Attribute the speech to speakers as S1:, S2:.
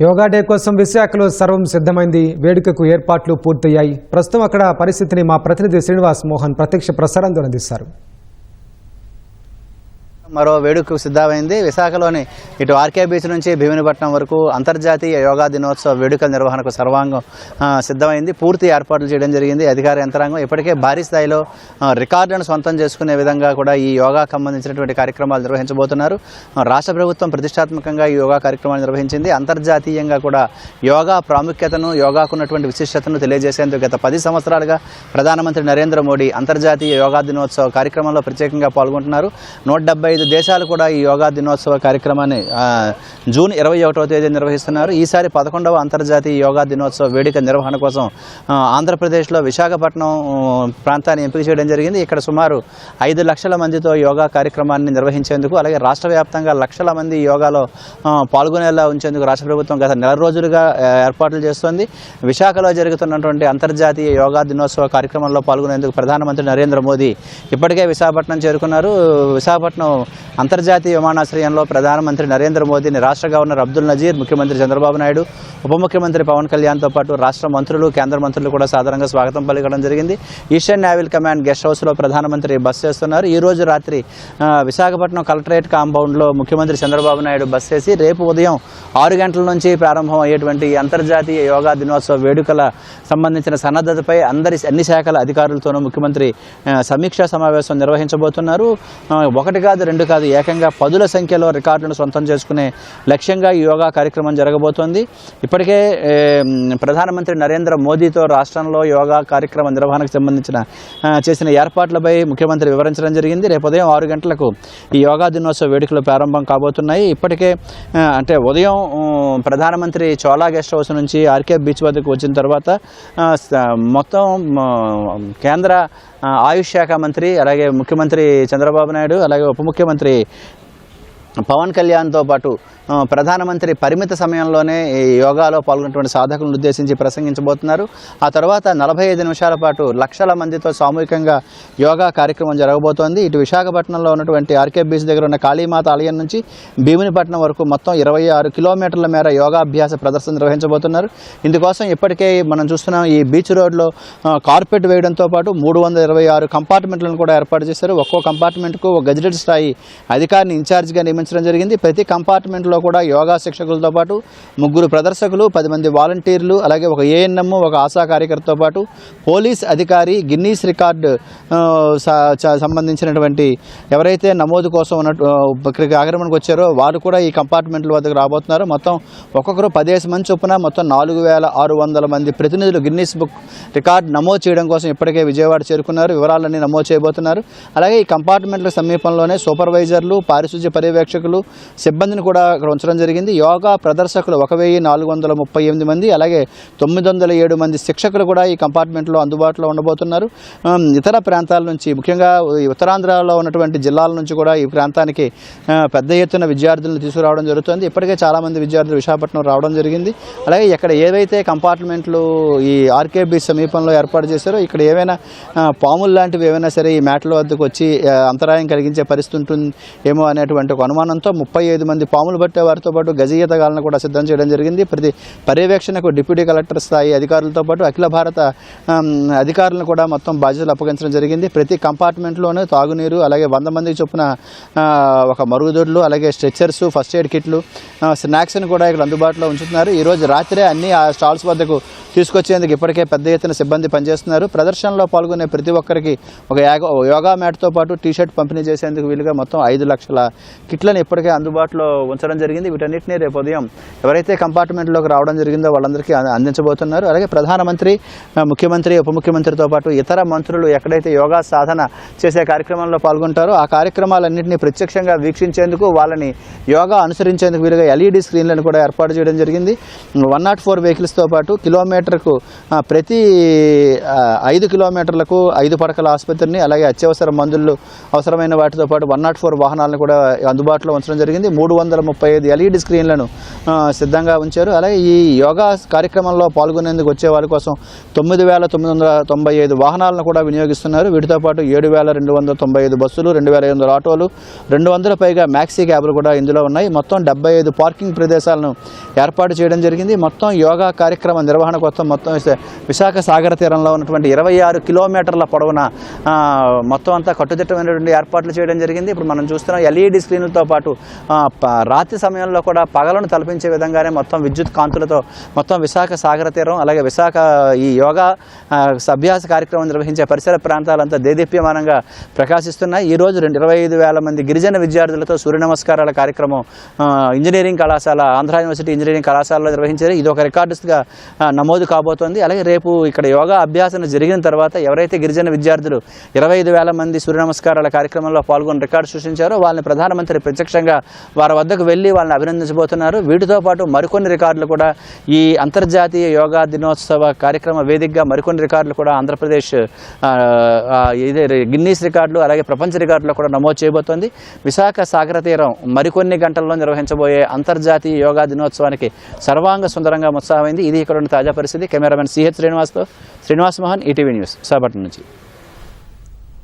S1: Yoga day కోసం విశాఖలో సర్వం సిద్ధమైంది. వేడుకకు ఏర్పాట్లు పూర్తయ్యాయి. ప్రస్తుతం అక్కడ పరిస్థితిని మా ప్రతినిధి శ్రీనివాస్ మోహన్ ప్రత్యక్ష ప్రసారంతో అందిస్తారు.
S2: మరో వేడుకకు సిద్ధమైంది. విశాఖలోని ఇటు ఆర్కే బీచ్ నుంచి భీమునిపట్నం వరకు అంతర్జాతీయ యోగా దినోత్సవ వేడుకల నిర్వహణకు సర్వాంగం సిద్ధమైంది. పూర్తి ఏర్పాట్లు చేయడం జరిగింది. అధికార యంత్రాంగం ఇప్పటికే భారీ స్థాయిలో రికార్డులను సొంతం చేసుకునే విధంగా కూడా ఈ యోగాకు సంబంధించినటువంటి కార్యక్రమాలు నిర్వహించబోతున్నారు. రాష్ట్ర ప్రభుత్వం ప్రతిష్టాత్మకంగా ఈ యోగా కార్యక్రమాలు నిర్వహించింది. అంతర్జాతీయంగా కూడా యోగా ప్రాముఖ్యతను, యోగాకున్నటువంటి విశిష్టతను తెలియజేసేందుకు గత 10 సంవత్సరాలుగా ప్రధానమంత్రి నరేంద్ర మోడీ అంతర్జాతీయ యోగా దినోత్సవ కార్యక్రమంలో ప్రత్యేకంగా పాల్గొంటున్నారు. 175 దేశాలు కూడా ఈ యోగా దినోత్సవ కార్యక్రమాన్ని జూన్ 21వ తేదీ నిర్వహిస్తున్నారు. ఈసారి 11వ అంతర్జాతీయ యోగా దినోత్సవ వేడుక నిర్వహణ కోసం ఆంధ్రప్రదేశ్లో విశాఖపట్నం ప్రాంతాన్ని ఎంపిక చేయడం జరిగింది. ఇక్కడ సుమారు 5 లక్షల మందితో యోగా కార్యక్రమాన్ని నిర్వహించేందుకు, అలాగే రాష్ట్ర వ్యాప్తంగా లక్షల మంది యోగాలో పాల్గొనేలా ఉంచేందుకు రాష్ట్ర ప్రభుత్వం గత నెల రోజులుగా ఏర్పాట్లు చేస్తోంది. విశాఖలో జరుగుతున్నటువంటి అంతర్జాతీయ యోగా దినోత్సవ కార్యక్రమంలో పాల్గొనేందుకు ప్రధానమంత్రి నరేంద్ర మోదీ ఇప్పటికే విశాఖపట్నం చేరుకున్నారు. విశాఖపట్నం అంతర్జాతీయ విమానాశ్రయంలో ప్రధానమంత్రి నరేంద్ర మోదీని రాష్ట్ర గవర్నర్ అబ్దుల్ నజీర్, ముఖ్యమంత్రి చంద్రబాబు నాయుడు, ఉప ముఖ్యమంత్రి పవన్ కళ్యాణ్తో పాటు రాష్ట్ర మంత్రులు, కేంద్ర మంత్రులు కూడా సాధారణంగా స్వాగతం పలకడం జరిగింది. ఈస్టర్న్ నేవల్ కమాండ్ గెస్ట్ హౌస్లో ప్రధానమంత్రి బస చేస్తున్నారు. ఈ రోజు రాత్రి విశాఖపట్నం కలెక్టరేట్ కాంపౌండ్లో ముఖ్యమంత్రి చంద్రబాబు నాయుడు బస చేసి రేపు ఉదయం 6 గంటల నుంచి ప్రారంభం అయ్యేటువంటి అంతర్జాతీయ యోగా దినోత్సవ వేడుకల సంబంధించిన సన్నద్ధతపై అన్ని శాఖల అధికారులతోనూ ముఖ్యమంత్రి సమీక్షా సమావేశం నిర్వహించబోతున్నారు. 1 కాదు 2 కాదు, ఏకంగా 10ల సంఖ్యలో రికార్డులను సొంతం చేసుకునే లక్ష్యంగా ఈ యోగా కార్యక్రమం జరగబోతోంది. ఇప్పటికే ప్రధానమంత్రి నరేంద్ర మోదీతో రాష్ట్రంలో యోగా కార్యక్రమ నిర్వహణకు సంబంధించిన చేసిన ఏర్పాట్లపై ముఖ్యమంత్రి వివరించడం జరిగింది. రేపు ఉదయం 6 గంటలకు ఈ యోగా దినోత్సవ వేడుకలు ప్రారంభం కాబోతున్నాయి. ఇప్పటికే అంటే ఉదయం ప్రధానమంత్రి చోలా గెస్ట్ హౌస్ నుంచి ఆర్కే బీచ్ వద్దకు వచ్చిన తర్వాత మొత్తం కేంద్ర ఆయుష్ శాఖ మంత్రి, అలాగే ముఖ్యమంత్రి చంద్రబాబు నాయుడు, అలాగే ఉప ముఖ్యమంత్రి పవన్ కళ్యాణ్తో పాటు ప్రధానమంత్రి పరిమిత సమయంలోనే ఈ యోగాలో పాల్గొన్నటువంటి సాధకులను ఉద్దేశించి ప్రసంగించబోతున్నారు. ఆ తర్వాత 45 నిమిషాల పాటు లక్షల మందితో సామూహికంగా యోగా కార్యక్రమం జరగబోతోంది. ఇటు విశాఖపట్నంలో ఉన్నటువంటి ఆర్కే బీచ్ దగ్గర ఉన్న కాళీమాత ఆలయం నుంచి భీమునిపట్నం వరకు మొత్తం 26 కిలోమీటర్ల మేర యోగాభ్యాస ప్రదర్శన నిర్వహించబోతున్నారు. ఇందుకోసం ఇప్పటికే మనం చూస్తున్నాం, ఈ బీచ్ రోడ్లో కార్పెట్ వేయడంతో పాటు 326 కంపార్ట్మెంట్లను కూడా ఏర్పాటు చేశారు. ఒక్కో కంపార్ట్మెంట్కు ఒక గెజిటెడ్ స్థాయి అధికారిని ఇన్ఛార్జిగా నియమించడం జరిగింది. ప్రతి కంపార్ట్మెంట్లో కూడా యోగా శిక్షకులతో పాటు 3 ప్రదర్శకులు, 10 మంది వాలంటీర్లు, అలాగే ఒక ఏఎన్ఎం, ఒక ఆశా కార్యకర్తతో పాటు పోలీస్ అధికారి, గిన్నీస్ రికార్డు సంబంధించినటువంటి ఎవరైతే నమోదు కోసం ఇక్కడికి ఆక్రమణకు వచ్చారో వారు కూడా ఈ కంపార్ట్మెంట్ల వద్దకు రాబోతున్నారు. మొత్తం ఒక్కొక్కరు 10 మంది చొప్పున మొత్తం 4600 మంది ప్రతినిధులు గిన్నీస్ బుక్ రికార్డు నమోదు చేయడం కోసం ఇప్పటికే విజయవాడ చేరుకున్నారు. వివరాలన్నీ నమోదు చేయబోతున్నారు. అలాగే ఈ కంపార్ట్మెంట్ల సమీపంలోనే సూపర్వైజర్లు, పారిశుధ్య పర్యవేక్షకులు, సిబ్బందిని కూడా ఉంచడం జరిగింది. యోగా ప్రదర్శకులు 1438 మంది, అలాగే 907 మంది శిక్షకులు కూడా ఈ కంపార్ట్మెంట్లో అందుబాటులో ఉండబోతున్నారు. ఇతర ప్రాంతాల నుంచి, ముఖ్యంగా ఉత్తరాంధ్రలో ఉన్నటువంటి జిల్లాల నుంచి కూడా ఈ ప్రాంతానికి పెద్ద ఎత్తున విద్యార్థులను తీసుకురావడం జరుగుతుంది. ఇప్పటికే చాలామంది విద్యార్థులు విశాఖపట్నం రావడం జరిగింది. అలాగే ఇక్కడ ఏవైతే కంపార్ట్మెంట్లు ఈ ఆర్కే బీచ్ సమీపంలో ఏర్పాటు చేశారో ఇక్కడ ఏవైనా పాములు లాంటివి ఏవైనా సరే ఈ మ్యాట్ల వద్దకు వచ్చి అంతరాయం కలిగించే పరిస్థితి ఉంటుంది ఏమో అనేటువంటి ఒక అనుమానంతో 35 మంది పాములు పట్టే వారితో పాటు గజఈతగాలను కూడా సిద్ధం చేయడం జరిగింది. ప్రతి పర్యవేక్షణకు డిప్యూటీ కలెక్టర్ స్థాయి అధికారులతో పాటు అఖిల భారత అధికారులను కూడా మొత్తం బాధ్యతలు అప్పగించడం జరిగింది. ప్రతి కంపార్ట్మెంట్లోనూ తాగునీరు, అలాగే 100 మందికి చొప్పున ఒక మరుగుదొడ్లు, అలాగే స్ట్రెచ్చర్స్, ఫస్ట్ ఎయిడ్ కిట్లు, స్నాక్స్ని కూడా ఇక్కడ అందుబాటులో ఉంచుతున్నారు. ఈరోజు రాత్రే అన్ని ఆ స్టాల్స్ వద్దకు తీసుకొచ్చేందుకు ఇప్పటికే పెద్ద ఎత్తున సిబ్బంది పనిచేస్తున్నారు. ప్రదర్శనలో పాల్గొనే ప్రతి ఒక్కరికి ఒక యోగా మ్యాట్తో పాటు టీషర్ట్ పంపిణీ చేసేందుకు వీలుగా మొత్తం 5 లక్షల కిట్లను ఇప్పటికే అందుబాటులో ఉంచడం జరిగింది. వీటన్నిటినీ రేపు ఉదయం ఎవరైతే కంపార్ట్మెంట్లోకి రావడం జరిగిందో వాళ్ళందరికీ అందించబోతున్నారు. అలాగే ప్రధానమంత్రి, ముఖ్యమంత్రి, ఉప ముఖ్యమంత్రితో పాటు ఇతర మంత్రులు ఎక్కడైతే యోగా సాధన చేసే కార్యక్రమంలో పాల్గొంటారో ఆ కార్యక్రమాలన్నింటినీ ప్రత్యక్షంగా వీక్షించేందుకు, వాళ్ళని యోగా అనుసరించేందుకు వీలుగా LED స్క్రీన్లను కూడా ఏర్పాటు చేయడం జరిగింది. 104 వెహికల్స్తో పాటు కిలోమీటర్కు ప్రతి 5 కిలోమీటర్లకు 5 పడకల ఆసుపత్రిని, అలాగే అత్యవసర మందులు అవసరమైన వాటితో పాటు 104 వాహనాలను కూడా అందుబాటులో అందుబాటులో ఉంచడం జరిగింది. 335 LED స్క్రీన్లను సిద్ధంగా ఉంచారు. అలాగే ఈ యోగా కార్యక్రమంలో పాల్గొనేందుకు వచ్చే వాళ్ళ కోసం 9,995 వాహనాలను కూడా వినియోగిస్తున్నారు. వీటితో పాటు 7,295 బస్సులు, 2,500 ఆటోలు, 200 పైగా మ్యాక్సీ క్యాబ్లు కూడా ఇందులో ఉన్నాయి. మొత్తం 75 పార్కింగ్ ప్రదేశాలను ఏర్పాటు చేయడం జరిగింది. మొత్తం యోగా కార్యక్రమ నిర్వహణ కోసం మొత్తం విశాఖ సాగర తీరంలో ఉన్నటువంటి 26 కిలోమీటర్ల పొడవున మొత్తం అంతా కట్టుదిట్టమైనటువంటి ఏర్పాట్లు చేయడం జరిగింది. ఇప్పుడు మనం చూస్తున్నాం LED స్క్రీన్లతో పాటు రాత్రి సమయంలో కూడా పగలను తలపించే విధంగానే మొత్తం విద్యుత్ కాంతులతో మొత్తం విశాఖ సాగర తీరం, అలాగే విశాఖ ఈ యోగా అభ్యాస కార్యక్రమం నిర్వహించే పరిసర ప్రాంతాలంతా దేదీప్యమానంగా ప్రకాశిస్తున్నాయి. ఈరోజు 25,000 మంది గిరిజన విద్యార్థులతో సూర్య నమస్కారాల కార్యక్రమం ఇంజనీరింగ్ కళాశాల, ఆంధ్ర యూనివర్సిటీ ఇంజనీరింగ్ కళాశాలలో నిర్వహించారు. ఇది ఒక రికార్డుగా నమోదు కాబోతోంది. అలాగే రేపు ఇక్కడ యోగా అభ్యాసన జరిగిన తర్వాత ఎవరైతే గిరిజన విద్యార్థులు 25,000 మంది సూర్య నమస్కారాల కార్యక్రమంలో పాల్గొని రికార్డు సృష్టించారో వాళ్ళని ప్రధానమంత్రి ప్రత్యక్షంగా వారి వద్దకు వెళ్ళి వాళ్ళని అభినందించబోతున్నారు. వీటితో పాటు మరికొన్ని రికార్డులు కూడా ఈ అంతర్జాతీయ యోగా దినోత్సవ కార్యక్రమ వేదికగా మరికొన్ని రికార్డులు కూడా ఆంధ్రప్రదేశ్ గిన్నీస్ రికార్డులు అలాగే ప్రపంచ రికార్డులు కూడా నమోదు చేయబోతోంది. విశాఖ సాగర తీరం మరికొన్ని గంటల్లో నిర్వహించబోయే అంతర్జాతీయ యోగా దినోత్సవానికి సర్వాంగ సుందరంగా ఉత్సాహమైంది. ఇది ఇక్కడ ఉన్న తాజా పరిస్థితి. Cameraman CH Srinivas Mohan, ETV news, Visakhapatnam నుంచి.